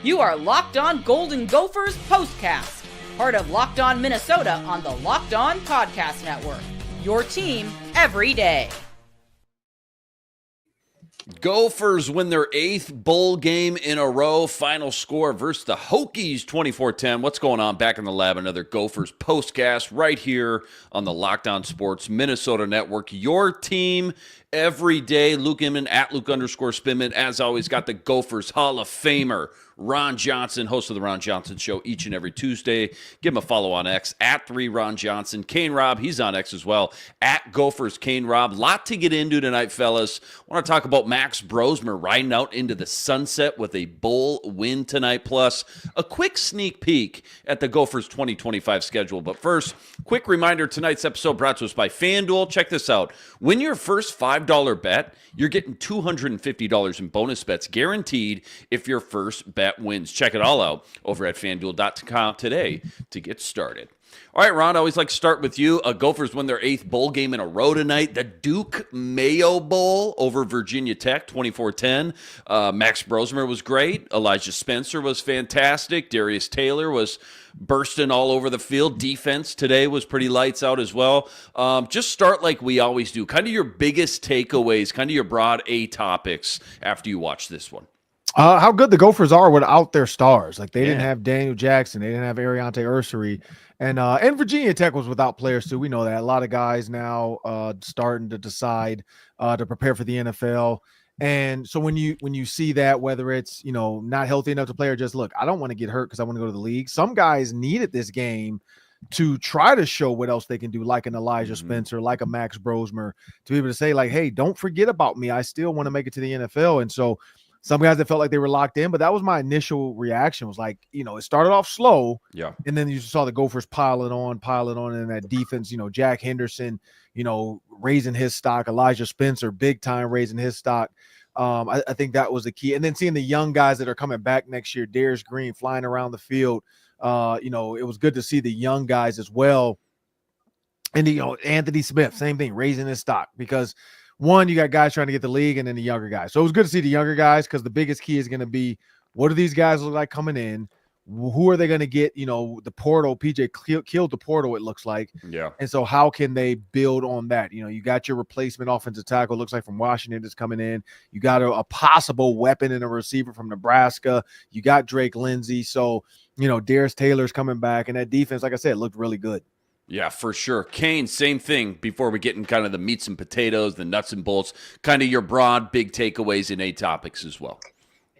You are Locked On Golden Gophers POSTCAST, part of Locked On Minnesota on the Locked On Podcast Network. Your team every day. Gophers win their 8th bowl game in a row. Final score versus the Hokies, 24-10. What's going on back in the lab? Another Gophers postcast right here on the Locked On Sports Minnesota Network. Your team every day. Luke Inman at Luke_Spinman. As always, got the Gophers Hall of Famer Ron Johnson, host of the Ron Johnson Show each and every Tuesday. Give him a follow on X at 3Ron Johnson. Kane Rob, he's on X as well, at Gophers Kane Rob. Lot to get into tonight, fellas. I want to talk about Max Brosmer riding out into the sunset with a bowl win tonight, plus a quick sneak peek at the Gophers 2025 schedule. But first, quick reminder, tonight's episode brought to us by FanDuel. Check this out. Win your first $5 bet, you're getting $250 in bonus bets guaranteed if your first bet wins. Check it all out over at FanDuel.com today to get started. All right, Ron, I always like to start with you. Gophers win their 8th bowl game in a row tonight. The Duke Mayo Bowl over Virginia Tech, 24-10. Max Brosmer was great. Elijah Spencer was fantastic. Darius Taylor was bursting all over the field. Defense today was pretty lights out as well. Just start like we always do. Kind of your biggest takeaways, kind of your broad A topics after you watch this one. How good the Gophers are without their stars. Like, they didn't have Daniel Jackson. They didn't have Ariante Ursary. And Virginia Tech was without players, too. We know that. A lot of guys now starting to decide to prepare for the NFL. And so when you see that, whether it's, not healthy enough to play or just, look, I don't want to get hurt because I want to go to the league. Some guys needed this game to try to show what else they can do, like an Elijah Spencer, like a Max Brosmer, to be able to say, like, hey, don't forget about me. I still want to make it to the NFL. And so some guys that felt like they were locked in, but that was my initial reaction, was like, it started off slow. Yeah. And then you saw the Gophers piling on, and that defense, Jack Henderson, raising his stock, Elijah Spencer, big time raising his stock. I think that was the key. And then seeing the young guys that are coming back next year, Darius Green flying around the field. It was good to see the young guys as well. And, Anthony Smith, same thing, raising his stock, because one, you got guys trying to get the league, and then the younger guys. So it was good to see the younger guys, because the biggest key is going to be, what do these guys look like coming in? Who are they going to get? The portal, PJ killed the portal, it looks like. Yeah. And so how can they build on that? You got your replacement offensive tackle, looks like from Washington, that's coming in. You got a possible weapon in a receiver from Nebraska. You got Drake Lindsey. So, Darius Taylor's coming back, and that defense, like I said, looked really good. Yeah, for sure. Kane, same thing. Before we get in kind of the meats and potatoes, the nuts and bolts, kind of your broad big takeaways in A topics as well.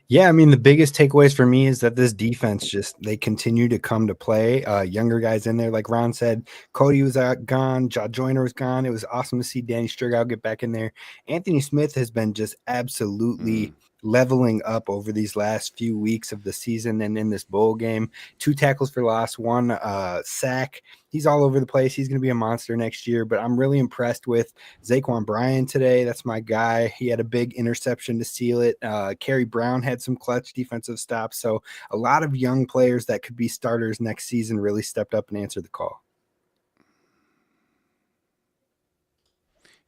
Yeah, I mean, the biggest takeaways for me is that this defense they continue to come to play. Younger guys in there, like Ron said. Cody was gone. Jaw Joyner was gone. It was awesome to see Danny Strigow get back in there. Anthony Smith has been just absolutely leveling up over these last few weeks of the season and in this bowl game. 2 tackles for loss, 1 sack. He's all over the place. He's going to be a monster next year, but I'm really impressed with Zaquan Bryan today. That's my guy. He had a big interception to seal it. Kerry Brown had some clutch defensive stops. So a lot of young players that could be starters next season really stepped up and answered the call.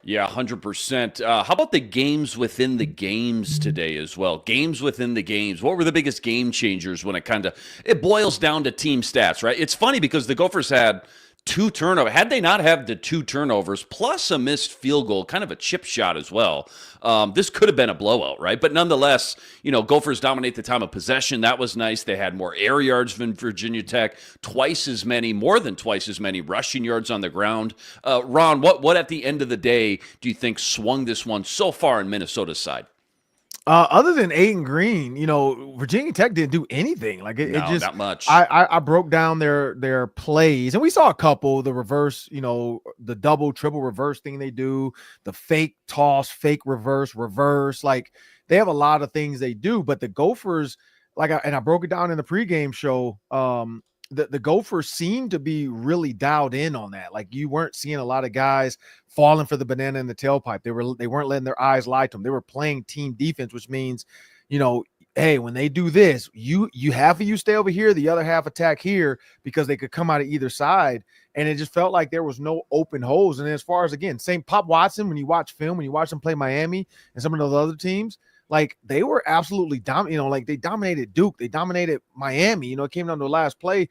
Yeah, 100%. How about the games within the games today as well? Games within the games. What were the biggest game changers when it boils down to team stats, right? It's funny because the Gophers had 2 turnovers. Had they not had the 2 turnovers plus a missed field goal, kind of a chip shot as well, this could have been a blowout, right? But nonetheless, Gophers dominate the time of possession. That was nice. They had more air yards than Virginia Tech, more than twice as many rushing yards on the ground. Ron, what at the end of the day do you think swung this one so far in Minnesota's side? Other than Aiden Green, Virginia Tech didn't do anything. Like it just not much. I broke down their plays, and we saw a couple, the reverse, the double, triple reverse thing they do, the fake toss, fake reverse. Like, they have a lot of things they do, but the Gophers, I broke it down in the pregame show. The Gophers seemed to be really dialed in on that. Like, you weren't seeing a lot of guys falling for the banana in the tailpipe. They weren't letting their eyes lie to them. They were playing team defense, which means, hey, when they do this, you half of you stay over here, the other half attack here, because they could come out of either side. And it just felt like there was no open holes. And as far as, again, same Pop Watson, when you watch film, when you watch them play Miami and some of those other teams, like they were absolutely dominant. Like they dominated Duke, they dominated Miami. It came down to the last play,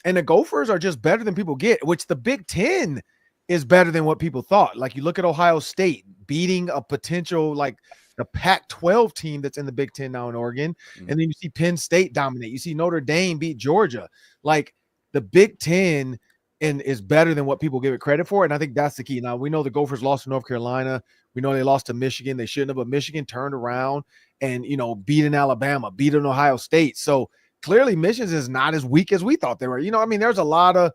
and the Gophers are just better than people get. Which the Big Ten is better than what people thought. Like you look at Ohio State beating a potential like the Pac-12 team that's in the Big Ten now in Oregon, and then you see Penn State dominate. You see Notre Dame beat Georgia. Like the Big Ten is better than what people give it credit for, and I think that's the key. Now we know the Gophers lost to North Carolina. We know they lost to Michigan. They shouldn't have, but Michigan turned around and beat in Alabama, beat in Ohio State. So clearly, Michigan is not as weak as we thought they were. There's a lot of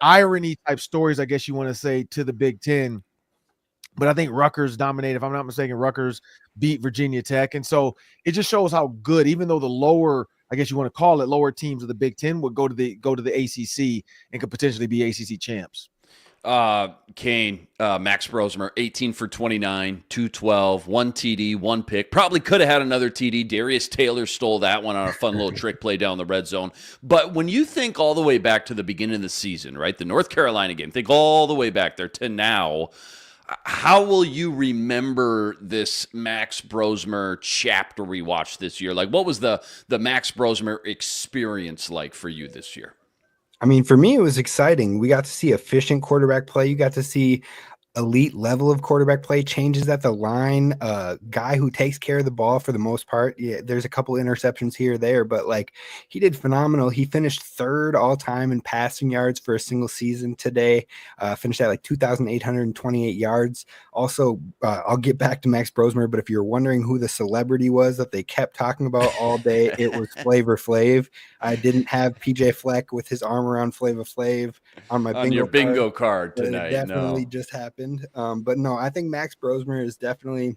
irony type stories, I guess you want to say, to the Big Ten. But I think Rutgers dominated. If I'm not mistaken, Rutgers beat Virginia Tech. And so it just shows how good, even though the lower, I guess you want to call it, lower teams of the Big Ten would go to the ACC and could potentially be ACC champs. Kane, Max Brosmer, 18 for 29, 212, 1 TD, 1 pick. Probably could have had another TD. Darius Taylor stole that one on a fun little trick play down the red zone. But when you think all the way back to the beginning of the season, right, the North Carolina game, think all the way back there to now, how will you remember this Max Brosmer chapter we watched this year? Like, what was the Max Brosmer experience like for you this year? I mean, for me, it was exciting. We got to see efficient quarterback play. You got to see elite level of quarterback play, changes at the line, guy who takes care of the ball for the most part. Yeah, there's a couple interceptions here or there, but like he did phenomenal. He finished third all time in passing yards for a single season today, finished at like 2,828 yards. Also, I'll get back to Max Brosmer, but if you're wondering who the celebrity was that they kept talking about all day, it was Flavor Flav. I didn't have PJ Fleck with his arm around Flavor Flav on my bingo card tonight. It definitely just happened. But no, I think Max Brosmer is definitely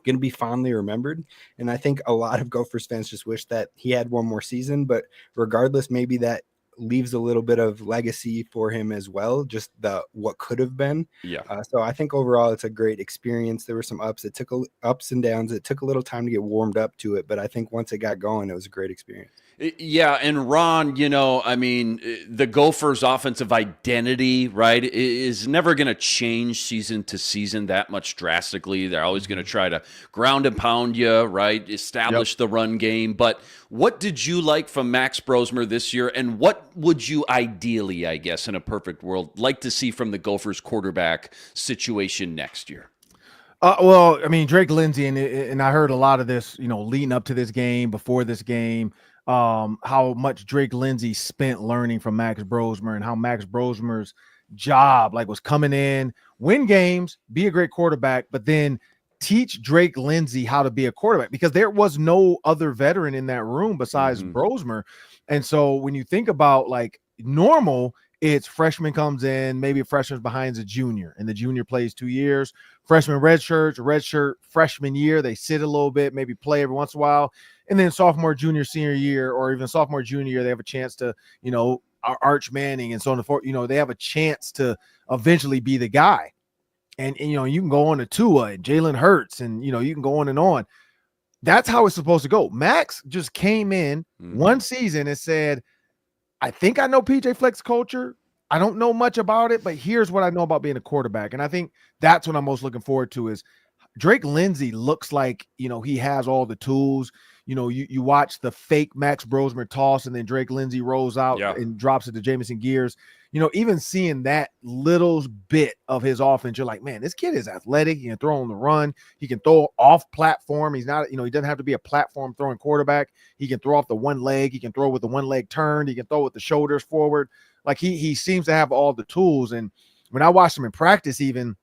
going to be fondly remembered. And I think a lot of Gophers fans just wish that he had one more season. But regardless, maybe that leaves a little bit of legacy for him as well, just what could have been. Yeah. So I think overall it's a great experience. There were some ups. It took ups and downs. It took a little time to get warmed up to it, but I think once it got going, it was a great experience. Yeah, and Ron, the Gophers' offensive identity, right, is never going to change season to season that much drastically. They're always going to try to ground and pound you, right, establish the run game. But what did you like from Max Brosmer this year, and what would you ideally, I guess, in a perfect world, like to see from the Gophers' quarterback situation next year? Drake Lindsey, and I heard a lot of this, leading up to this game, before this game, how much Drake Lindsey spent learning from Max Brosmer and how Max Brosmer's job was coming in, win games, be a great quarterback, but then teach Drake Lindsey how to be a quarterback, because there was no other veteran in that room besides Brosmer. And so when you think about normal, it's freshman comes in, maybe a freshman's behind a junior, and the junior plays 2 years. Freshman redshirt, freshman year, they sit a little bit, maybe play every once in a while. And then sophomore, junior, senior year, or even sophomore, junior year, they have a chance to, Arch Manning and so on and forth. They have a chance to eventually be the guy. And you can go on to Tua and Jalen Hurts, and, you can go on and on. That's how it's supposed to go. Max just came in one season and said, I think I know PJ Fleck's culture. I don't know much about it, but here's what I know about being a quarterback. And I think that's what I'm most looking forward to is Drake Lindsey looks like, he has all the tools. You watch the fake Max Brosmer toss, and then Drake Lindsey rolls out and drops it to Jamison Gears. Even seeing that little bit of his offense, you're like, man, this kid is athletic. He can throw on the run. He can throw off platform. He's not, he doesn't have to be a platform throwing quarterback. He can throw off the one leg. He can throw with the one leg turned. He can throw with the shoulders forward. He seems to have all the tools. And when I watched him in practice, even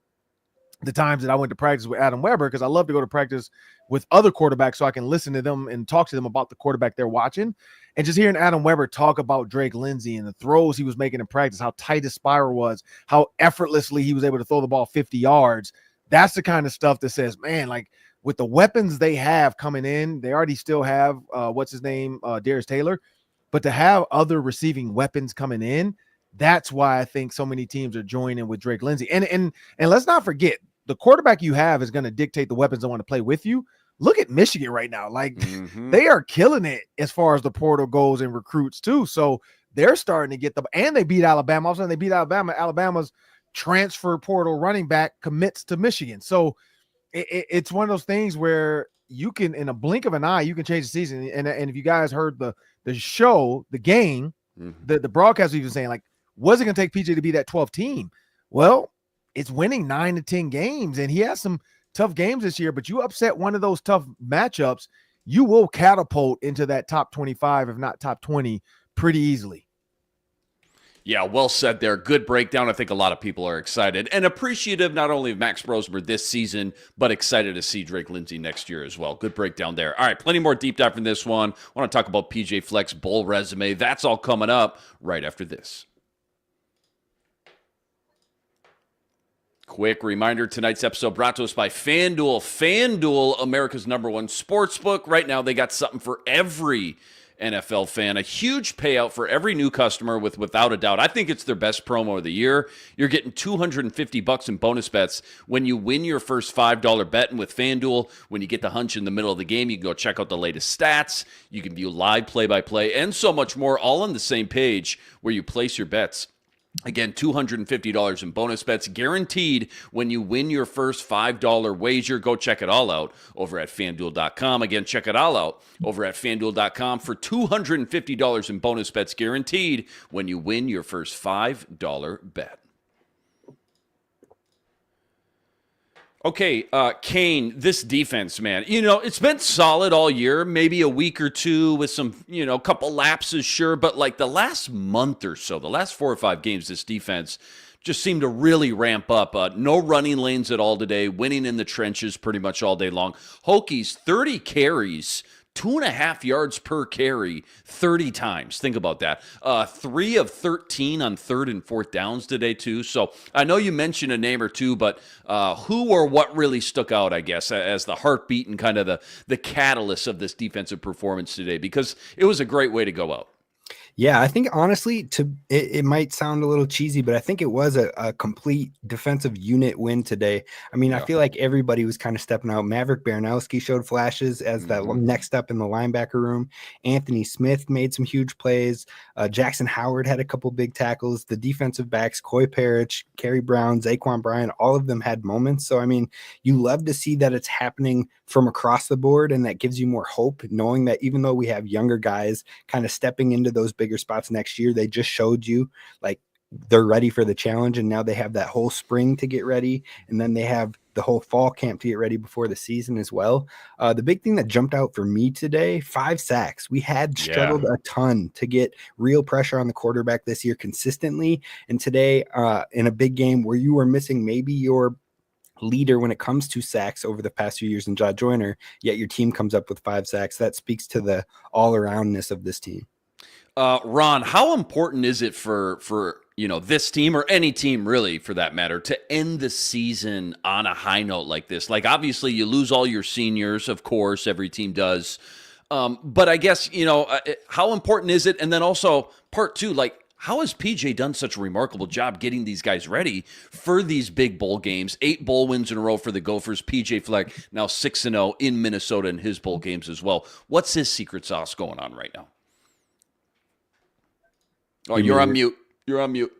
the times that I went to practice with Adam Weber, because I love to go to practice with other quarterbacks so I can listen to them and talk to them about the quarterback they're watching. And just hearing Adam Weber talk about Drake Lindsey and the throws he was making in practice, how tight his spiral was, how effortlessly he was able to throw the ball 50 yards. That's the kind of stuff that says, man, with the weapons they have coming in, they already still have, Darius Taylor. But to have other receiving weapons coming in, that's why I think so many teams are joining with Drake Lindsey. And let's not forget, the quarterback you have is going to dictate the weapons that want to play with you. Look at Michigan right now. They are killing it as far as the portal goes and recruits too. So they're starting to get and they beat Alabama. All of a sudden they beat Alabama. Alabama's transfer portal running back commits to Michigan. So it's one of those things where you can, in a blink of an eye, you can change the season. And if you guys heard the show, the game, the broadcast was even saying, like, was it going to take PJ to be that 12 team? Well, it's winning 9 to 10 games, and he has some tough games this year, but you upset one of those tough matchups, you will catapult into that top 25, if not top 20, pretty easily. Yeah, well said there. Good breakdown. I think a lot of people are excited and appreciative not only of Max Brosmer this season, but excited to see Drake Lindsay next year as well. Good breakdown there. All right, plenty more deep dive from this one. I want to talk about PJ Fleck's bowl resume. That's all coming up right after this. Quick reminder, tonight's episode brought to us by FanDuel. FanDuel, America's #1 sportsbook. Right now, they got something for every NFL fan. A huge payout for every new customer without a doubt. I think it's their best promo of the year. You're getting $250 in bonus bets when you win your first $5 bet. And with FanDuel, when you get the hunch in the middle of the game, you can go check out the latest stats. You can view live play-by-play and so much more, all on the same page where you place your bets. Again, $250 in bonus bets guaranteed when you win your first $5 wager. Go check it all out over at FanDuel.com. Again, check it all out over at FanDuel.com for $250 in bonus bets guaranteed when you win your first $5 bet. Okay, Kane, this defense, man, it's been solid all year, maybe a week or two with some, couple lapses, sure, but like the last month or so, the last 4 or 5 games, this defense just seemed to really ramp up. No running lanes at all today, winning in the trenches pretty much all day long. Hokies, 30 carries, 2.5 yards per carry 30 times. Think about that. 3 of 13 on 3rd and 4th downs today, too. So I know you mentioned a name or two, but who or what really stuck out, I guess, as the heartbeat and kind of the catalyst of this defensive performance today? Because it was a great way to go out. Yeah, I think honestly, it might sound a little cheesy, but I think it was a complete defensive unit win today. I mean, I feel like everybody was kind of stepping out. Maverick Baranowski showed flashes as that next up in the linebacker room. Anthony Smith made some huge plays. Jackson Howard had a couple big tackles. The defensive backs, Coy Parrish, Kerry Brown, Zaquan Bryan, all of them had moments. So, I mean, you love to see that it's happening from across the board, and that gives you more hope, knowing that even though we have younger guys kind of stepping into those bigger spots next year, they just showed you like they're ready for the challenge, and now they have that whole spring to get ready, and then they have the whole fall camp to get ready before the season as well. The big thing that jumped out for me today, 5 sacks. We had struggled a ton to get real pressure on the quarterback this year consistently, and today in a big game where you were missing maybe your leader when it comes to sacks over the past few years in Jaw Joyner, yet your team comes up with 5 sacks. That speaks to the all-aroundness of this team. Ron, how important is it for this team, or any team really for that matter, to end the season on a high note like this? Like, obviously you lose all your seniors, of course, every team does. But I guess, how important is it? And then also part 2, like, how has PJ done such a remarkable job getting these guys ready for these big bowl games? 8 bowl wins in a row for the Gophers. PJ Fleck now 6-0 in Minnesota in his bowl games as well. What's his secret sauce going on right now? Oh, you're on mute. You're on mute.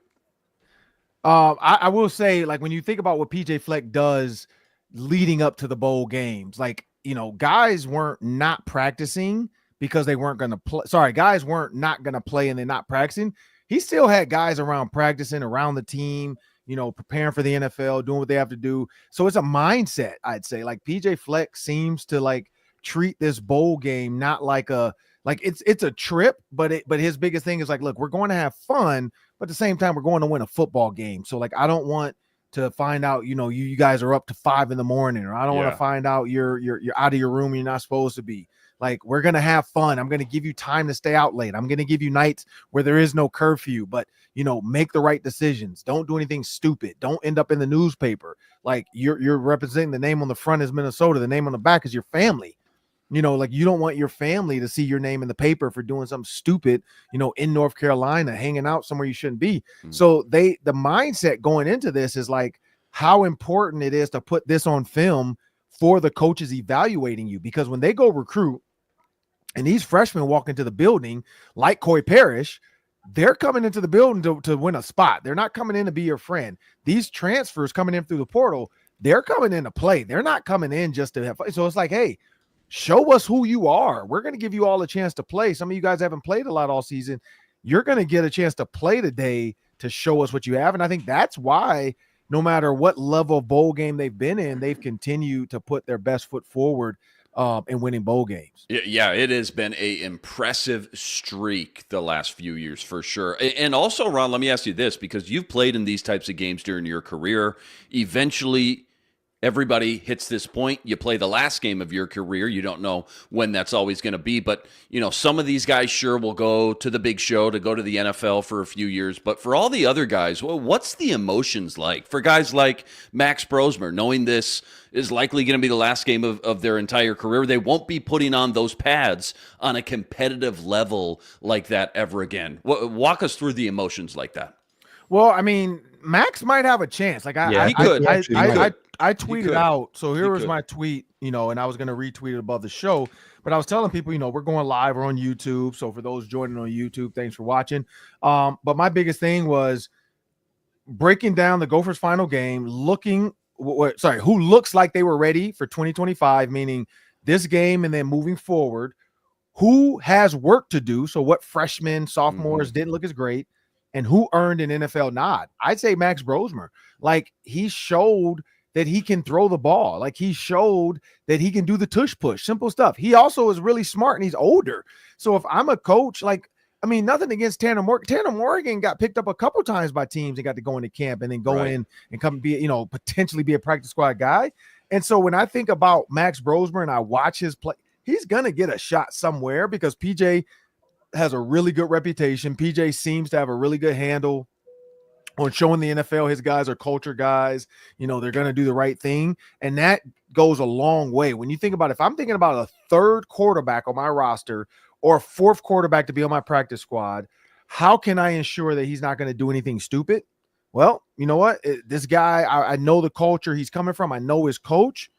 I will say, like, when you think about what PJ Fleck does leading up to the bowl games, like, guys weren't not practicing because they weren't going to play. Sorry, guys weren't not going to play and they're not practicing. He still had guys around practicing, around the team, preparing for the NFL, doing what they have to do. So it's a mindset, I'd say. Like, PJ Fleck seems to like treat this bowl game not like it's a trip, but his biggest thing is like, look, we're going to have fun, but at the same time, we're going to win a football game. So like, I don't want to find out, you guys are up to 5 a.m, or I don't want to find out you're out of your room. You're not supposed to be. Like, we're going to have fun. I'm going to give you time to stay out late. I'm going to give you nights where there is no curfew, but, make the right decisions. Don't do anything stupid. Don't end up in the newspaper. Like, you're representing the name on the front is Minnesota. The name on the back is your family. Like, you don't want your family to see your name in the paper for doing something stupid, in North Carolina, hanging out somewhere you shouldn't be. So the mindset going into this is like how important it is to put this on film for the coaches evaluating you, because when they go recruit and these freshmen walk into the building like Coy Parrish, they're coming into the building to win a spot. They're not coming in to be your friend. These transfers coming in through the portal, they're coming in to play. They're not coming in just to have fun. So it's like, hey, show us who you are. We're going to give you all a chance to play. Some of you guys haven't played a lot all season. You're going to get a chance to play today to show us what you have. And I think that's why no matter what level of bowl game they've been in, they've continued to put their best foot forward in winning bowl games. Yeah, it has been a impressive streak the last few years for sure. And also, Ron, let me ask you this, because you've played in these types of games during your career. Eventually, everybody hits this point. You play the last game of your career. You don't know when that's always going to be. But, some of these guys sure will go to the big show, to go to the NFL for a few years. But for all the other guys, well, what's the emotions like? For guys like Max Brosmer, knowing this is likely going to be the last game of their entire career, they won't be putting on those pads on a competitive level like that ever again. Walk us through the emotions like that. Well, I mean, Max might have a chance. Like he could. I tweeted out. So here was my tweet, and I was going to retweet it above the show, but I was telling people, we're going live. We're on YouTube. So for those joining on YouTube, thanks for watching. But my biggest thing was breaking down the Gophers final game, who looks like they were ready for 2025, meaning this game and then moving forward, who has work to do. So what freshmen, sophomores didn't look as great, and who earned an NFL nod. I'd say Max Brosmer. Like, he showed that he can throw the ball. Like, he showed that he can do the tush push, simple stuff. He also is really smart and he's older. So if I'm a coach, nothing against Tanner Morgan. Tanner Morgan got picked up a couple times by teams and got to go into camp and then go in and come be, potentially be a practice squad guy. And so when I think about Max Brosmer and I watch his play, he's going to get a shot somewhere because PJ has a really good reputation. PJ seems to have a really good handle on showing the NFL his guys are culture guys. They're going to do the right thing. And that goes a long way. When you think about, if I'm thinking about a third quarterback on my roster or a fourth quarterback to be on my practice squad, how can I ensure that he's not going to do anything stupid? Well, you know what? This guy, I know the culture he's coming from. I know his coach.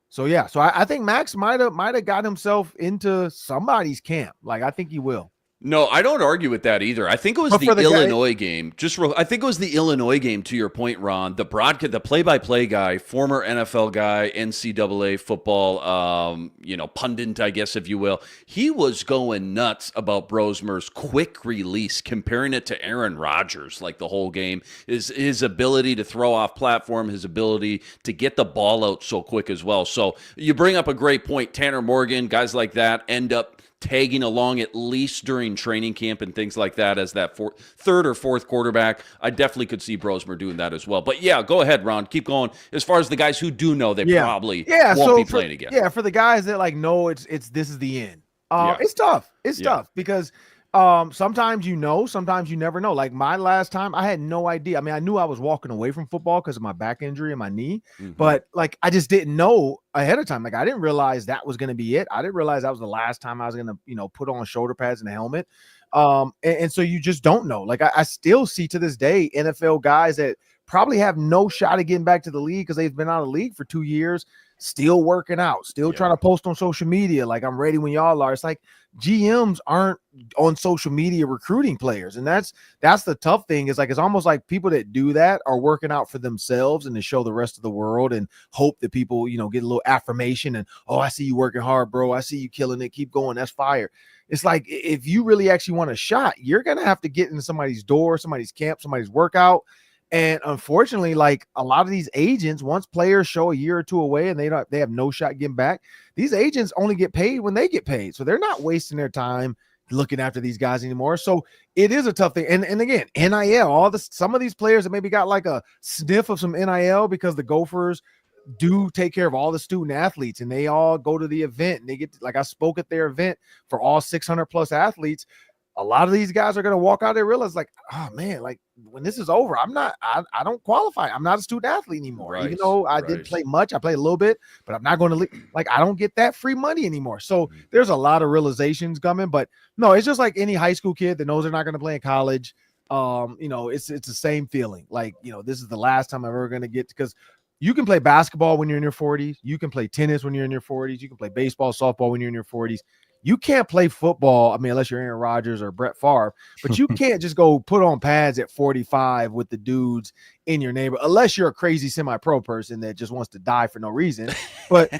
So, yeah. So I think Max might have got himself into somebody's camp. Like, I think he will. No, I don't argue with that either. I think it was the Illinois game. I think it was the Illinois game, to your point, Ron. The play-by-play guy, former NFL guy, NCAA football, pundit, I guess, if you will. He was going nuts about Brosmer's quick release, comparing it to Aaron Rodgers, like the whole game. His ability to throw off platform, his ability to get the ball out so quick as well. So you bring up a great point. Tanner Morgan, guys like that end up tagging along at least during training camp and things like that as that third or fourth quarterback. I definitely could see Brosmer doing that as well. But yeah, go ahead, Ron. Keep going. As far as the guys who do know, they probably won't be playing again. Yeah, for the guys that know this is the end. It's tough. It's tough because sometimes sometimes you never know. Like my last time, I had no idea. I mean, I knew I was walking away from football because of my back injury and my knee, but I just didn't know ahead of time. Like I didn't realize that was going to be it. I didn't realize that was the last time I was going to, put on shoulder pads and a helmet. And so you just don't know. Like I still see to this day NFL guys that probably have no shot at getting back to the league because they've been out of the league for 2 years, still working out, still trying to post on social media. Like I'm ready when y'all are. It's like GMs aren't on social media recruiting players. And that's the tough thing is it's almost like people that do that are working out for themselves and to show the rest of the world and hope that people, get a little affirmation and, oh, I see you working hard, bro. I see you killing it. Keep going. That's fire. It's like, if you really actually want a shot, you're going to have to get into somebody's door, somebody's camp, somebody's workout. And unfortunately, a lot of these agents, once players show a year or two away and they have no shot getting back, these agents only get paid when they get paid. So they're not wasting their time looking after these guys anymore. So it is a tough thing. And again, NIL, some of these players that maybe got a sniff of some NIL because the Gophers do take care of all the student athletes and they all go to the event and they get I spoke at their event for all 600 plus athletes. A lot of these guys are going to walk out there and realize oh man, when this is over, I don't qualify. I'm not a student athlete anymore. Right, even though I didn't play much, I played a little bit, but I'm not going to I don't get that free money anymore. So there's a lot of realizations coming, but no, it's just like any high school kid that knows they're not going to play in college. It's the same feeling. This is the last time I'm ever going to get, because you can play basketball when you're in your 40s. You can play tennis when you're in your 40s. You can play baseball, softball when you're in your 40s. You can't play football. I mean, unless you're Aaron Rodgers or Brett Favre, but you can't just go put on pads at 45 with the dudes in your neighborhood, unless you're a crazy semi-pro person that just wants to die for no reason. But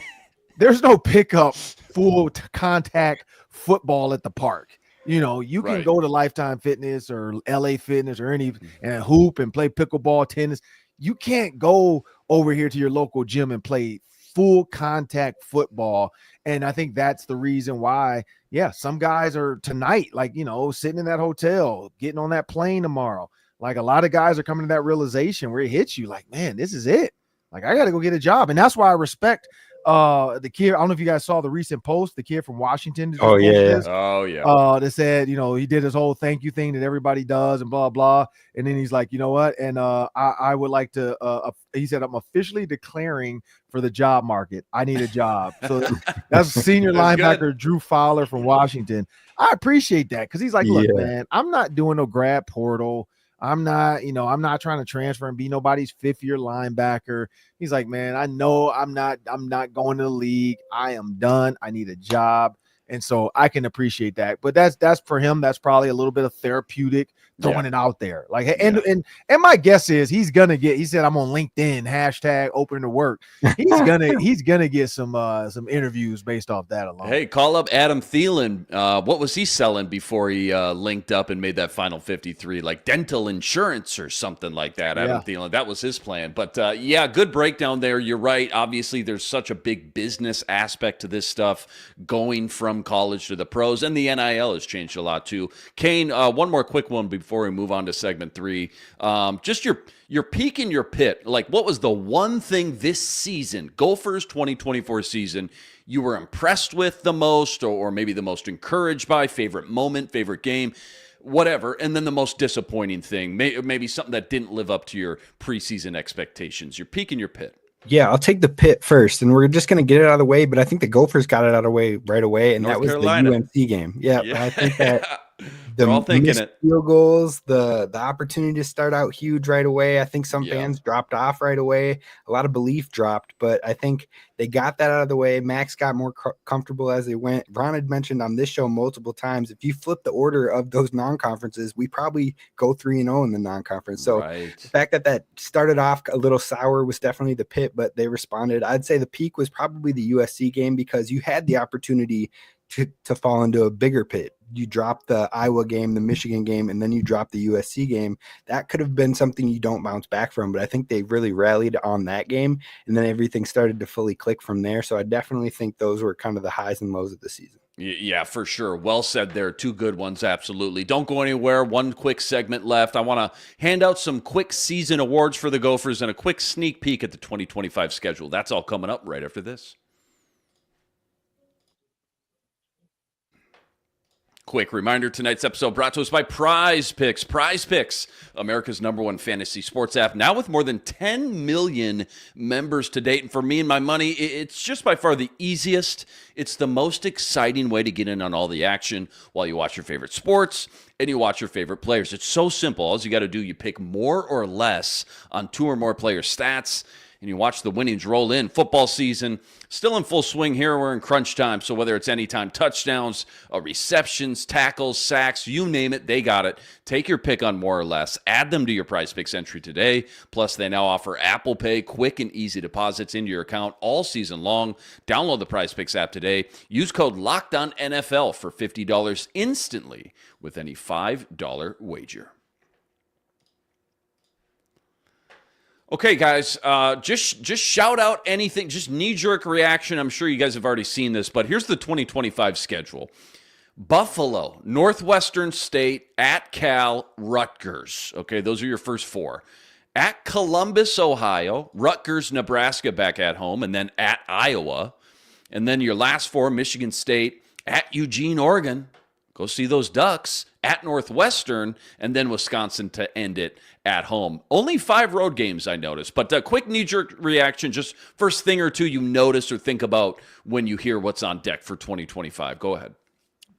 there's no pickup full contact football at the park. You can go to Lifetime Fitness or LA Fitness or and hoop and play pickleball, tennis. You can't go over here to your local gym and play full contact football. And I think that's the reason why, some guys are tonight, like, sitting in that hotel, getting on that plane tomorrow. Like, a lot of guys are coming to that realization where it hits you like, man, this is it. Like, I got to go get a job. And that's why I respect the kid. I don't know if you guys saw the recent post, the kid from Washington. That said, he did his whole thank you thing that everybody does and blah, blah. And then he's like, you know what? And I would like to, he said, I'm officially declaring for the job market. I need a job. So that's senior linebacker good. Drew Fowler from Washington. I appreciate that. Cause he's like, look, man, I'm not doing no grad portal. I'm not trying to transfer and be nobody's 5th-year linebacker. He's like, man, I know I'm not going to the league. I am done. I need a job. And so I can appreciate that. But that's for him. That's probably a little bit of therapeutic throwing it out there. Like, and my guess is he said, I'm on LinkedIn, hashtag open to work. He's gonna get some interviews based off that alone. Hey, call up Adam Thielen. What was he selling before he linked up and made that final 53? Like dental insurance or something like that. Adam Thielen, that was his plan. But good breakdown there. You're right. Obviously, there's such a big business aspect to this stuff going from college to the pros, and the NIL has changed a lot too. Kane, one more quick one before we move on to segment 3. Just your peak in your pit. Like, what was the one thing this season, Gophers 2024 season, you were impressed with the most, or maybe the most encouraged by, favorite moment, favorite game, whatever, and then the most disappointing thing, maybe something that didn't live up to your preseason expectations. Your peak in your pit. Yeah, I'll take the pit first, and we're just going to get it out of the way, but I think the Gophers got it out of the way right away, and that was Carolina. The UNC game. Yeah, I think that the all thinking missed field goals, the opportunity to start out huge right away. I think some fans dropped off right away. A lot of belief dropped, but I think they got that out of the way. Max got more comfortable as they went. Ron had mentioned on this show multiple times, if you flip the order of those non-conferences, we probably go 3-0 in the non-conference. So the fact that started off a little sour was definitely the pit, but they responded. I'd say the peak was probably the USC game, because you had the opportunity to fall into a bigger pit. You dropped the Iowa game, the Michigan game, and then you dropped the USC game. That could have been something you don't bounce back from, but I think they really rallied on that game, and then everything started to fully click from there. So I definitely think those were kind of the highs and lows of the season. Yeah, for sure. Well said there. 2 good ones, absolutely. Don't go anywhere. One quick segment left. I want to hand out some quick season awards for the Gophers and a quick sneak peek at the 2025 schedule. That's all coming up right after this. Quick reminder, tonight's episode brought to us by Prize Picks. Prize Picks, America's #1 fantasy sports app, now with more than 10 million members to date. And for me and my money, it's just by far the easiest. It's the most exciting way to get in on all the action while you watch your favorite sports and you watch your favorite players. It's so simple. All you got to do, you pick more or less on 2 or more player stats, and you watch the winnings roll in. Football season still in full swing here. We're in crunch time, so whether it's anytime touchdowns, receptions, tackles, sacks, you name it, they got it. Take your pick on more or less. Add them to your Prize Picks entry today. Plus, they now offer Apple Pay, quick and easy deposits into your account all season long. Download the Prize Picks app today. Use code LOCKEDONNFL for $50 instantly with any $5 wager. Okay, guys, just shout out anything, just knee-jerk reaction. I'm sure you guys have already seen this, but here's the 2025 schedule. Buffalo, Northwestern State, at Cal, Rutgers. Okay, those are your first 4. At Columbus, Ohio, Rutgers, Nebraska back at home, and then at Iowa. And then your last 4, Michigan State, at Eugene, Oregon. Go see those Ducks, at Northwestern, and then Wisconsin to end it at home. Only 5 road games, I noticed. But a quick knee-jerk reaction, just first thing or two you notice or think about when you hear what's on deck for 2025. Go ahead.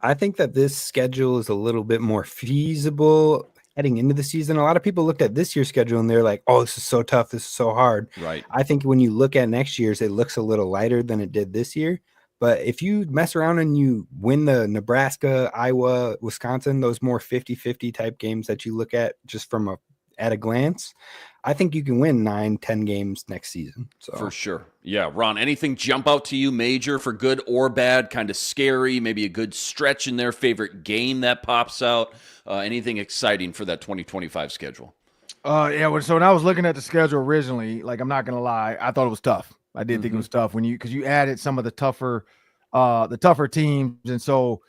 I think that this schedule is a little bit more feasible heading into the season. A lot of people looked at this year's schedule and they're like, oh, this is so tough. This is so hard. Right. I think when you look at next year's, it looks a little lighter than it did this year. But if you mess around and you win the Nebraska, Iowa, Wisconsin, those more 50-50 type games that you look at just from at a glance, I think you can win 9-10 games next season. So for sure. Yeah. Ron, anything jump out to you major for good or bad, kind of scary, maybe a good stretch in their favorite game that pops out? Anything exciting for that 2025 schedule? Yeah. So when I was looking at the schedule originally, like, I'm not going to lie, I thought it was tough. I did think it was tough because you added some of the tougher teams. And so,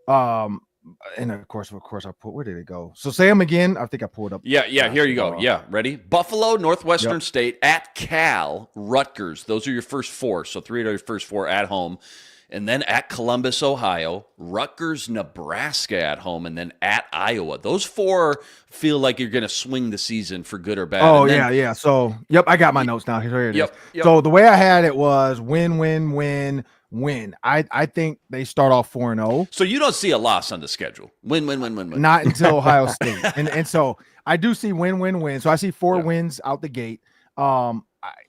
and of course, I put, where did it go? So say them again. I think I pulled up. Yeah. Here you go. Yeah. Ready? Buffalo, Northwestern State, at Cal, Rutgers. Those are your first four. So 3 of your first 4 at home. And then at Columbus, Ohio, Rutgers, Nebraska at home, and then at Iowa. Those 4 feel like you're going to swing the season for good or bad. Oh, yeah. So, I got my notes now. Here it is. Yep. So the way I had it was win, win, win, win. I think they start off 4-0. So you don't see a loss on the schedule. Win. Not until Ohio State. And so I do see win, win, win. So I see 4 wins out the gate.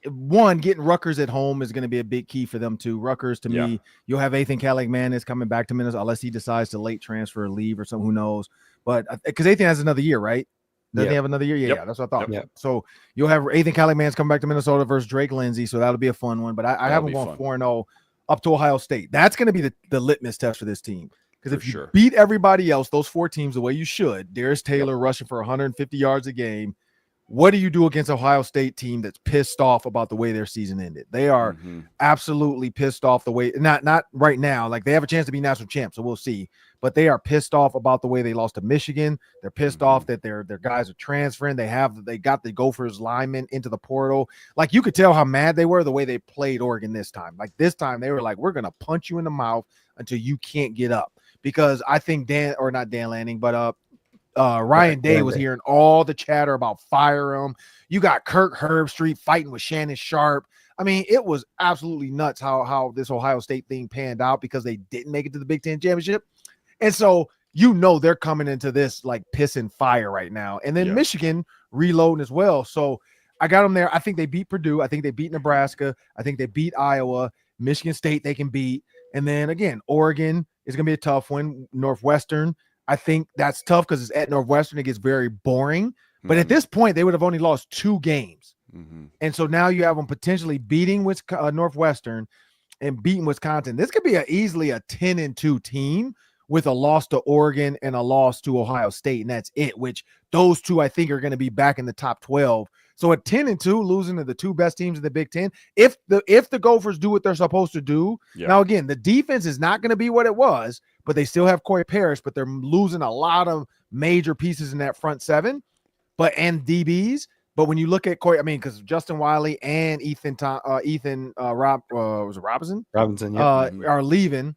One, getting Rutgers at home is going to be a big key for them too. Rutgers, to me, you'll have Ethan Caligman is coming back to Minnesota unless he decides to late transfer or leave or something. Who knows? But because Ethan has another year, right? Doesn't he have another year? Yeah, that's what I thought. Yep. So you'll have Ethan Caligman's coming back to Minnesota versus Drake Lindsey. So that'll be a fun one. But I have them going 4-0 up to Ohio State. That's going to be the litmus test for this team. Because if you beat everybody else, those 4 teams, the way you should, Darius Taylor rushing for 150 yards a game, what do you do against Ohio State team that's pissed off about the way their season ended? They are absolutely pissed off the way, not right now. Like, they have a chance to be national champs, so we'll see. But they are pissed off about the way they lost to Michigan. They're pissed off that their guys are transferring. They got the Gophers linemen into the portal. Like, you could tell how mad they were the way they played Oregon this time. Like, this time they were like, we're gonna punch you in the mouth until you can't get up. Because I think Ryan Day was hearing all the chatter about fire him. You got Kirk Herbstreit fighting with Shannon Sharp. I mean, it was absolutely nuts how this Ohio State thing panned out because they didn't make it to the Big Ten championship. And so, they're coming into this like piss and fire right now. And then Michigan reloading as well. So I got them there. I think they beat Purdue. I think they beat Nebraska. I think they beat Iowa. Michigan State they can beat. And then again, Oregon is going to be a tough one. Northwestern, I think that's tough because it's at Northwestern. It gets very boring. But at this point, they would have only lost 2 games. And so now you have them potentially beating Northwestern and beating Wisconsin. This could be easily a 10-2 team with a loss to Oregon and a loss to Ohio State. And that's it, which those 2, I think, are going to be back in the top 12. So at 10-2, losing to the 2 best teams in the Big Ten, if the Gophers do what they're supposed to do, now again, the defense is not going to be what it was, but they still have Corey Parrish, but they're losing a lot of major pieces in that front 7, and DBs. But when you look at Corey, I mean, because Justin Wiley and Robinson are leaving,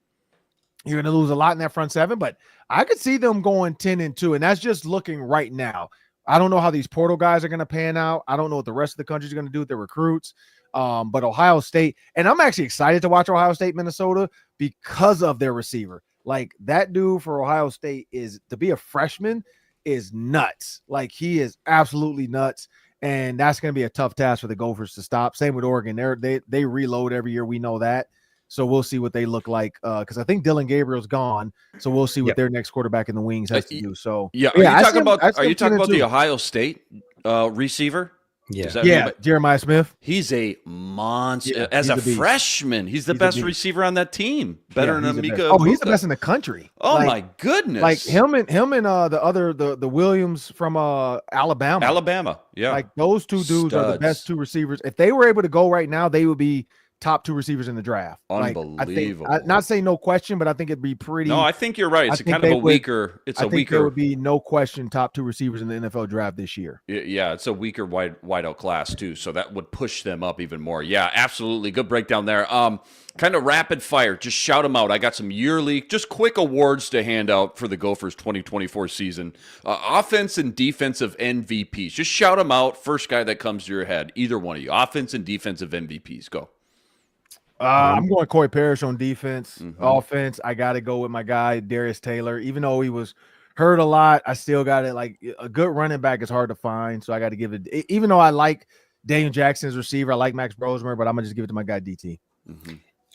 you're going to lose a lot in that front 7. But I could see them going 10-2, and that's just looking right now. I don't know how these portal guys are going to pan out. I don't know what the rest of the country is going to do with their recruits. But Ohio State, and I'm actually excited to watch Ohio State, Minnesota, because of their receiver. Like, that dude for Ohio State to be a freshman is nuts. Like, he is absolutely nuts. And that's going to be a tough task for the Gophers to stop. Same with Oregon. They reload every year. We know that. So we'll see what they look like. Because I think Dylan Gabriel's gone. So we'll see what their next quarterback in the wings has to do. So are you talking about the Ohio State receiver? Jeremiah Smith. He's a monster. As a freshman, he's the best receiver on that team. Better than Mika. He's the best in the country. Oh, my goodness. Like him and the Williams from Alabama. Yeah. Like, those 2 dudes are the best 2 receivers. If they were able to go right now, they would be top 2 receivers in the draft. Unbelievable. Like, not saying no question, but I think it'd be pretty. No, I think you're right. It's kind of a weaker. I think there would be no question top 2 receivers in the NFL draft this year. Yeah, it's a weaker wideout class too, so that would push them up even more. Yeah, absolutely. Good breakdown there. Kind of rapid fire. Just shout them out. I got some yearly, just quick awards to hand out for the Gophers 2024 season. Offense and defensive MVPs. Just shout them out. First guy that comes to your head. Either one of you. Offense and defensive MVPs. Go. I'm going Corey Parrish on defense. Offense, I got to go with my guy, Darius Taylor. Even though he was hurt a lot, I still got it. Like, a good running back is hard to find, so I got to give it. Even though I like Daniel Jackson's receiver, I like Max Brosmer, but I'm going to just give it to my guy, DT.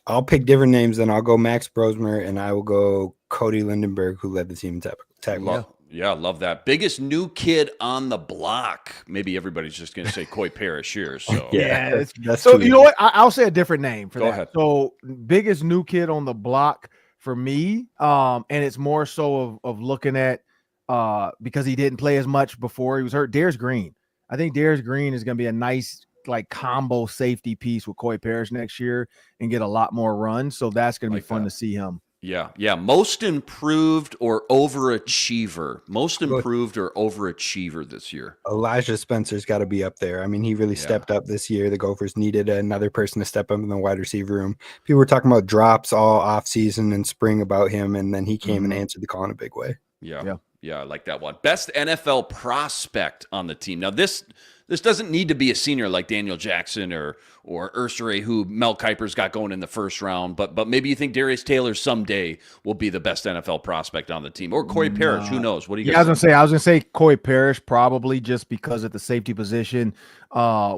I'll pick different names, and I'll go Max Brosmer, and I will go Cody Lindenberg, who led the team in tackle. Yeah, love that. Biggest new kid on the block. Maybe everybody's just going to say Coy Parrish here. So that's so. You know what? I'll say a different name for that. Go ahead. So biggest new kid on the block for me, and it's more so of looking at because he didn't play as much before he was hurt. Darius Green. I think Darius Green is going to be a nice like combo safety piece with Coy Parrish next year and get a lot more runs. So that's going to be fun to see him. Yeah. Most improved or overachiever? Most improved or overachiever this year? Elijah Spencer's got to be up there. I mean, he really stepped up this year. The Gophers needed another person to step up in the wide receiver room. People were talking about drops all offseason and spring about him, and then he came and answered the call in a big way. Yeah, I like that one. Best NFL prospect on the team. Now, this doesn't need to be a senior like Daniel Jackson or Ursere, who Mel Kiper's got going in the first round, but maybe you think Darius Taylor someday will be the best NFL prospect on the team, or Coy Parrish. Who knows? What do you guys think? I was gonna say Coy Parrish probably just because at the safety position. I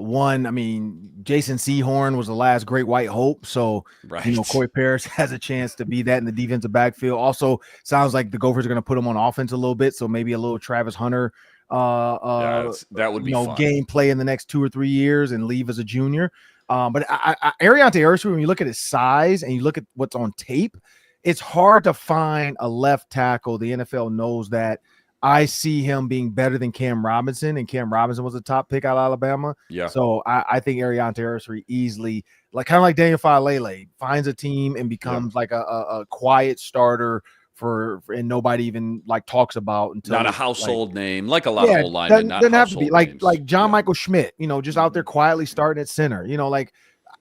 mean, Jason Sehorn was the last great white hope, so Coy Parrish has a chance to be that in the defensive backfield. Also, sounds like the Gophers are going to put him on offense a little bit, so maybe a little Travis Hunter that would be fun. Gameplay in the next 2 or 3 years and leave as a junior. But Ariante Ursary, when you look at his size and you look at what's on tape, it's hard to find a left tackle. The NFL knows that. I see him being better than Cam Robinson, and Cam Robinson was a top pick out of Alabama. Yeah. So I think Ariante Ursary easily, like kind of like Daniel Falele, finds a team and becomes like a quiet starter and nobody even like talks about until not a household name, like a lot of old linemen. Doesn't have to be like John Michael Schmidt, just out there quietly starting at center. Like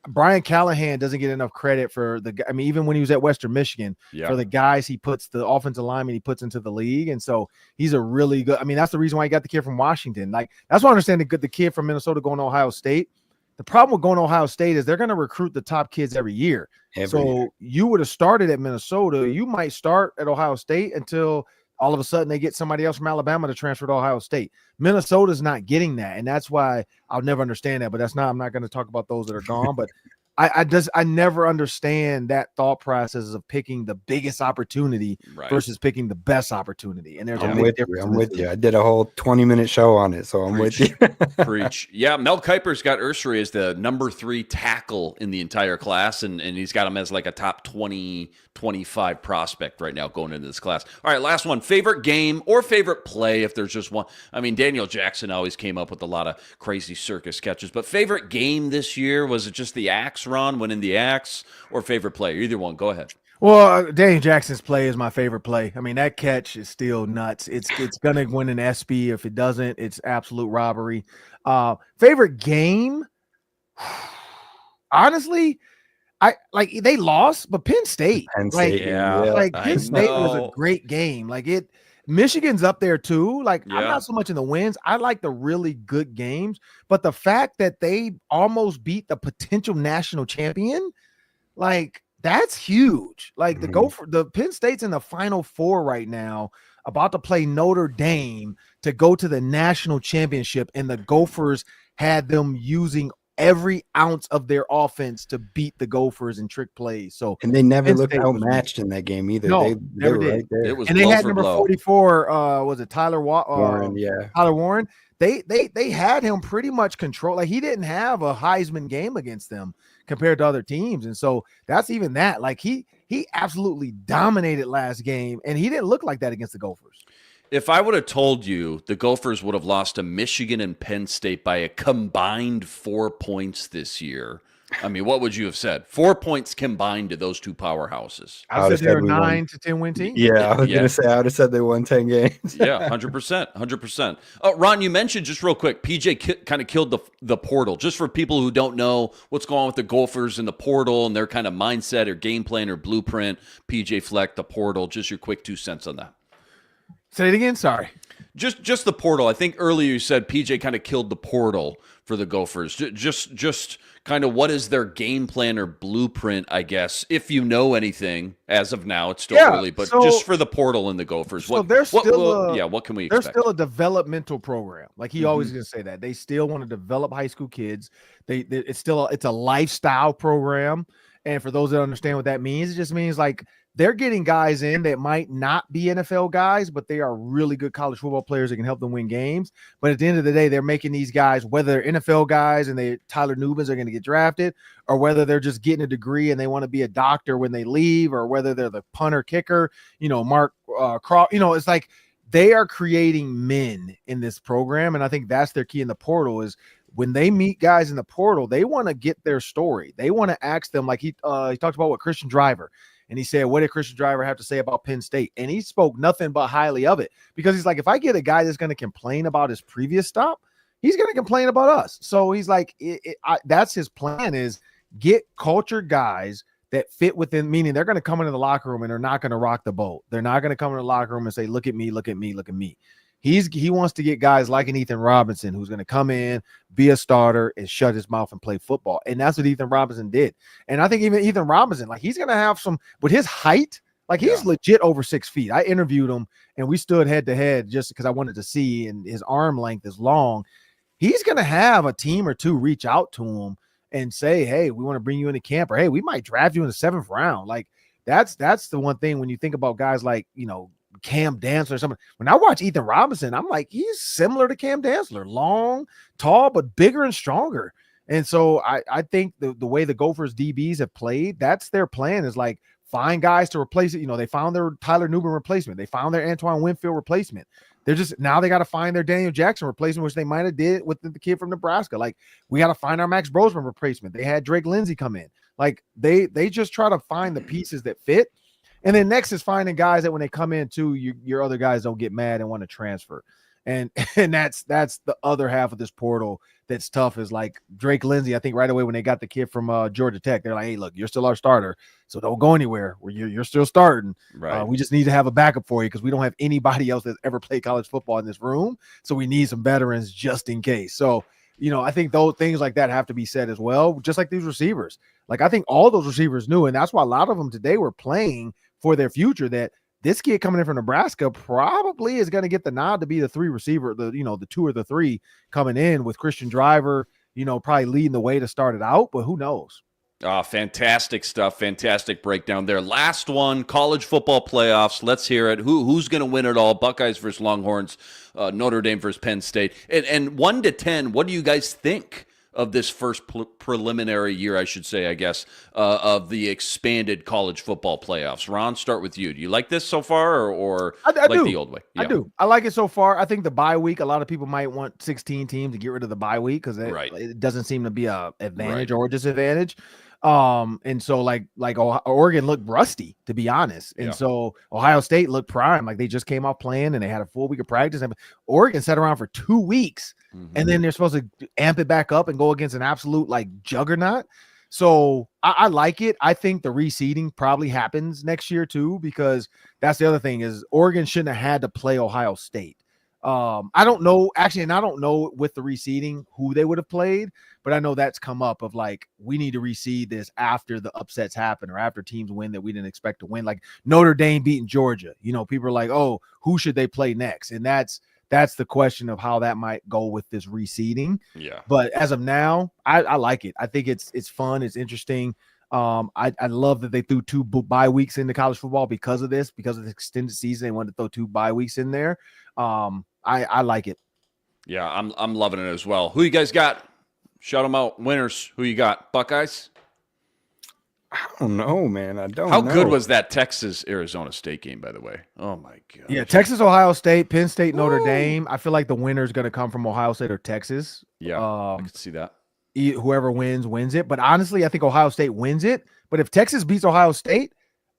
Brian Callahan doesn't get enough credit for even when he was at Western Michigan, for the guys the offensive lineman he puts into the league. And so he's a really good, that's the reason why he got the kid from Washington. Like, that's why I understand the kid from Minnesota going to Ohio State. The problem with going to Ohio State is they're going to recruit the top kids every year. You would have started at Minnesota. You might start at Ohio State until all of a sudden they get somebody else from Alabama to transfer to Ohio State. Minnesota's not getting that, and that's why I'll never understand that. But I'm not going to talk about those that are gone. But I never understand that thought process of picking the biggest opportunity versus picking the best opportunity. And I'm with you. I did a whole 20-minute show on it, so I'm with you. Preach. Yeah, Mel Kiper's got Ursary as the number 3 tackle in the entire class, and he's got him as like a top 20, 25 prospect right now going into this class. All right, last one. Favorite game or favorite play, if there's just one. Daniel Jackson always came up with a lot of crazy circus sketches, but favorite game this year, was it just the axe run, winning the axe, or favorite play? Either one. Go ahead. Well, Daniel Jackson's play is my favorite play. That catch is still nuts. It's going to win an SB. If it doesn't, it's absolute robbery. Favorite game? Honestly, they lost, but Penn State. Penn State was a great game. Michigan's up there too. I'm not so much in the wins. I like the really good games, but the fact that they almost beat the potential national champion, that's huge. The Penn State's in the Final Four right now, about to play Notre Dame to go to the national championship, and the Gophers had them using every ounce of their offense to beat the Gophers in trick plays. And they never looked outmatched in that game either. No, they never were did. right there. It was and they had number 44. Was it Tyler Warren? Tyler Warren. They had him pretty much control. He didn't have a Heisman game against them compared to other teams, and so that's even that. He absolutely dominated last game, and he didn't look like that against the Gophers. If I would have told you the Gophers would have lost to Michigan and Penn State by a combined 4 points this year, what would you have said? 4 points combined to those two powerhouses. I said they're a 9-10 win team. Yeah, I was going to say, I would have said they won 10 games. Yeah, 100%. Ron, you mentioned just real quick, PJ kind of killed the portal. Just for people who don't know what's going on with the Gophers and the portal and their kind of mindset or game plan or blueprint, PJ Fleck, the portal, just your quick 2 cents on that. Say it again. Sorry. Just the portal. I think earlier you said PJ kind of killed the portal for the Gophers. Just kind of what is their game plan or blueprint, I guess, if you know anything as of now. It's still early, but just for the portal and the Gophers. What can we expect? They're still a developmental program. He always going to say that. They still want to develop high school kids. It's a lifestyle program. And for those that understand what that means, it just means like they're getting guys in that might not be NFL guys, but they are really good college football players that can help them win games. But at the end of the day, they're making these guys, whether they're NFL guys and Tyler Nubens are going to get drafted, or whether they're just getting a degree and they want to be a doctor when they leave, or whether they're the punter kicker, Mark Craw, it's like they are creating men in this program. And I think that's their key in the portal is when they meet guys in the portal, they want to get their story. They want to ask them, like he talked about what Christian Driver, and he said, what did Christian Driver have to say about Penn State? And he spoke nothing but highly of it, because he's like, if I get a guy that's going to complain about his previous stop, he's going to complain about us. So he's like, that's his plan, is get cultured guys that fit within, meaning they're going to come into the locker room and they're not going to rock the boat. They're not going to come into the locker room and say, look at me, look at me, look at me. He wants to get guys like an Ethan Robinson who's going to come in, be a starter, and shut his mouth and play football. And that's what Ethan Robinson did. And I think even Ethan Robinson, like he's going to have some, with his height, like he's legit over 6 feet. I interviewed him and we stood head to head just because I wanted to see, and his arm length is long. He's going to have a team or two reach out to him and say, hey, we want to bring you into camp, or hey, we might draft you in the 7th round. Like that's the one thing when you think about guys like, Cam Dantzler or something. When I watch Ethan Robinson, I'm like, he's similar to Cam Dantzler, long, tall, but bigger and stronger. And so I think the way the Gophers DBs have played, that's their plan, is like find guys to replace it. They found their Tyler Nubin replacement. They found their Antoine Winfield replacement. They're just, now they got to find their Daniel Jackson replacement, which they might have did with the kid from Nebraska. Like we got to find our Max Brosmer replacement. They had Drake Lindsey come in. Like they just try to find the pieces that fit. And then next is finding guys that when they come in too, your other guys don't get mad and want to transfer. And that's the other half of this portal that's tough, is like Drake Lindsey. I think right away when they got the kid from Georgia Tech, they're like, hey, look, you're still our starter, so don't go anywhere. You're still starting. Right. We just need to have a backup for you because we don't have anybody else that's ever played college football in this room. So we need some veterans just in case. So, I think those things like that have to be said as well, just like these receivers. Like I think all those receivers knew, and that's why a lot of them today were playing for their future, that this kid coming in from Nebraska probably is going to get the nod to be the 3 receiver, the 2 or the 3 coming in, with Christian Driver, probably leading the way to start it out, but who knows? Oh, fantastic stuff. Fantastic breakdown there. Last one, college football playoffs. Let's hear it. Who's going to win it all? Buckeyes versus Longhorns, Notre Dame versus Penn State. And 1 to 10, what do you guys think of this first preliminary year, I should say, I guess, of the expanded college football playoffs? Ron, start with you. Do you like this so far, or I like do. the old way? Yeah. I do. I like it so far. I think the bye week, a lot of people might want 16 teams to get rid of the bye week because it doesn't seem to be a advantage or disadvantage. And so like Oregon looked rusty, to be honest. And so Ohio State looked prime. Like they just came off playing and they had a full week of practice. And Oregon sat around for 2 weeks and then they're supposed to amp it back up and go against an absolute like juggernaut. So I like it. I think the reseeding probably happens next year too, because that's the other thing, is Oregon shouldn't have had to play Ohio State. I don't know actually, and I don't know with the reseeding who they would have played, but I know that's come up of like, we need to reseed this after the upsets happen or after teams win that we didn't expect to win, like Notre Dame beating Georgia. People are like, oh, who should they play next? And that's the question of how that might go with this reseeding. Yeah. But as of now, I like it. I think it's fun. It's interesting. I love that they threw 2 bye weeks into college football because of this, because of the extended season. They wanted to throw 2 bye weeks in there. I like it. Yeah, I'm loving it as well. Who you guys got? Shout them out. Winners. Who you got? Buckeyes? I don't know, man. How good was that Texas-Arizona State game, by the way? Oh, my God. Yeah, Texas, Ohio State, Penn State, Notre Dame. I feel like the winner is going to come from Ohio State or Texas. Yeah, I can see that. Whoever wins it. But honestly, I think Ohio State wins it. But if Texas beats Ohio State,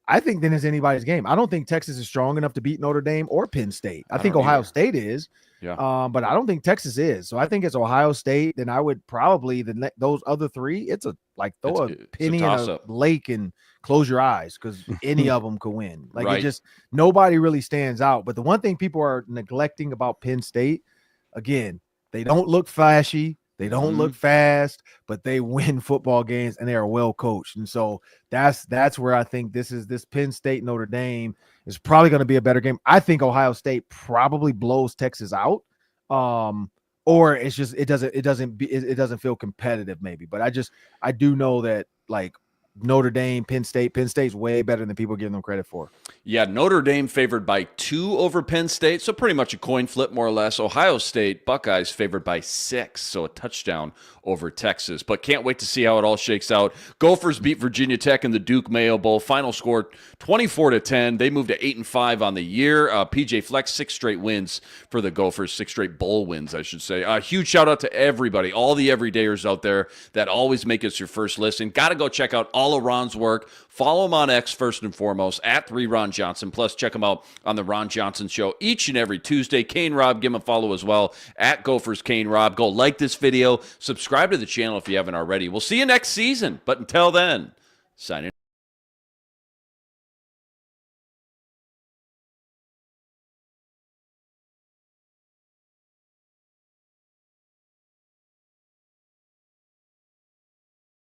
I think then it's anybody's game. I don't think Texas is strong enough to beat Notre Dame or Penn State. I think Ohio State is. Yeah. But I don't think Texas is. So I think it's Ohio State. Then I would probably those other 3. It's throw a penny in a lake and close your eyes, because any of them could win. Like it just, nobody really stands out. But the one thing people are neglecting about Penn State, again, they don't look flashy. They don't look fast, but they win football games and they are well coached. And so that's where I think this Penn State Notre Dame is probably going to be a better game. I think Ohio State probably blows Texas out. Or it's just it doesn't feel competitive maybe. But I do know that like Notre Dame, Penn State. Penn State's way better than people give them credit for. Yeah, Notre Dame favored by 2 over Penn State, so pretty much a coin flip, more or less. Ohio State, Buckeyes favored by 6, so a touchdown over Texas. But can't wait to see how it all shakes out. Gophers beat Virginia Tech in the Duke Mayo Bowl. Final score 24-10. They moved to 8-5 on the year. PJ Flex, 6 straight wins for the Gophers, 6 straight bowl wins, I should say. Huge shout out to everybody, all the everydayers out there that always make us your first listen. Got to go check out all of Ron's work. Follow him on X first and foremost, at 3Ron Johnson. Plus, check him out on the Ron Johnson Show each and every Tuesday. Kane Rob, give him a follow as well, at Gophers Kane Rob. Go like this video. Subscribe to the channel if you haven't already. We'll see you next season. But until then, signing.